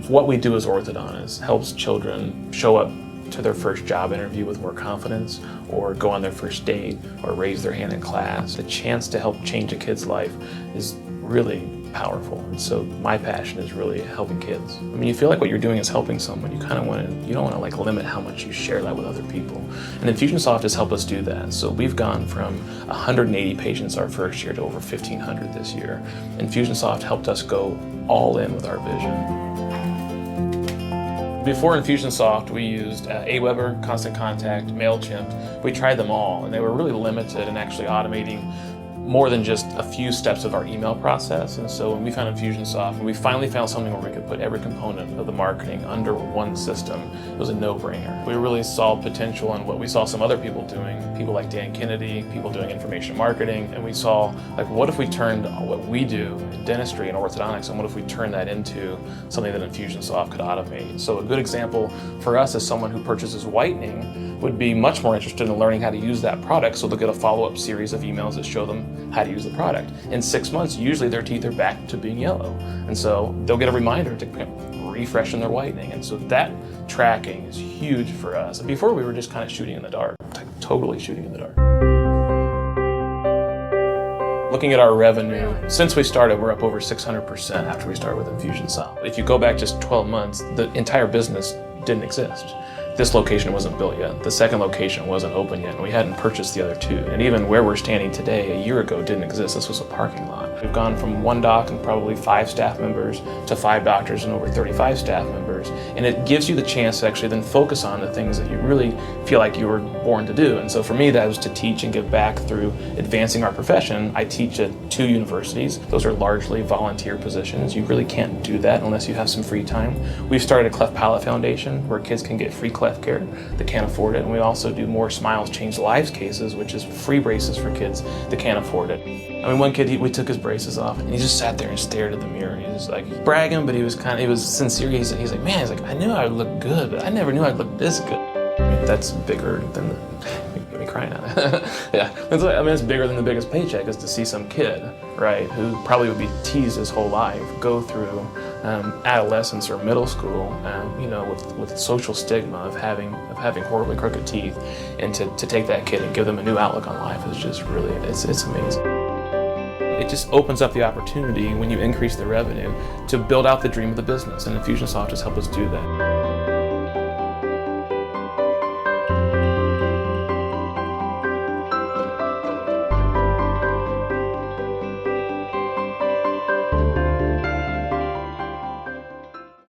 What we do as orthodontists helps children show up to their first job interview with more confidence, or go on their first date, or raise their hand in class. The chance to help change a kid's life is really powerful, and so my passion is really helping kids. I mean, you feel like what you're doing is helping someone, you don't want to like limit how much you share that with other people. And Infusionsoft has helped us do that. So we've gone from 180 patients our first year to over 1,500 this year. Infusionsoft helped us go all in with our vision. Before Infusionsoft, we used Aweber, Constant Contact, MailChimp. We tried them all, and they were really limited in actually automating more than just a few steps of our email process. And so when we found Infusionsoft, and we finally found something where we could put every component of the marketing under one system, it was a no-brainer. We really saw potential in what we saw some other people doing, people like Dan Kennedy, people doing information marketing, and we saw, like, what if we turned what we do in dentistry and orthodontics, and what if we turned that into something that Infusionsoft could automate? So a good example for us as someone who purchases whitening would be much more interested in learning how to use that product, so they'll get a follow-up series of emails that show them how to use the product. In 6 months, usually their teeth are back to being yellow. And so they'll get a reminder to refreshen their whitening. And so that tracking is huge for us. And before, we were just kind of shooting in the dark, like totally shooting in the dark. Looking at our revenue, since we started, we're up over 600% after we started with Infusionsoft. If you go back just 12 months, the entire business didn't exist. This location wasn't built yet. The second location wasn't open yet, and we hadn't purchased the other two. And even where we're standing today, a year ago, didn't exist. This was a parking lot. We've gone from 1 doc and probably 5 staff members to 5 doctors and over 35 staff members. And it gives you the chance to actually then focus on the things that you really feel like you were born to do. And so for me, that was to teach and give back through advancing our profession. I teach at 2 universities. Those are largely volunteer positions. You really can't do that unless you have some free time. We've started a Cleft Palate Foundation where kids can get free cleft care that can't afford it. And we also do More Smiles Change Lives cases, which is free braces for kids that can't afford it. I mean, one kid, we took his braces off and he just sat there and stared at the mirror. He was like bragging, but he was sincere. He's like, man, I knew I would look good, but I never knew I'd look this good. I mean, that's bigger than get me crying out. Yeah, it's bigger than the biggest paycheck is to see some kid, right, who probably would be teased his whole life, go through adolescence or middle school, with social stigma of having horribly crooked teeth, and to take that kid and give them a new outlook on life is just really, it's amazing. It just opens up the opportunity when you increase the revenue to build out the dream of the business, and Infusionsoft has helped us do that.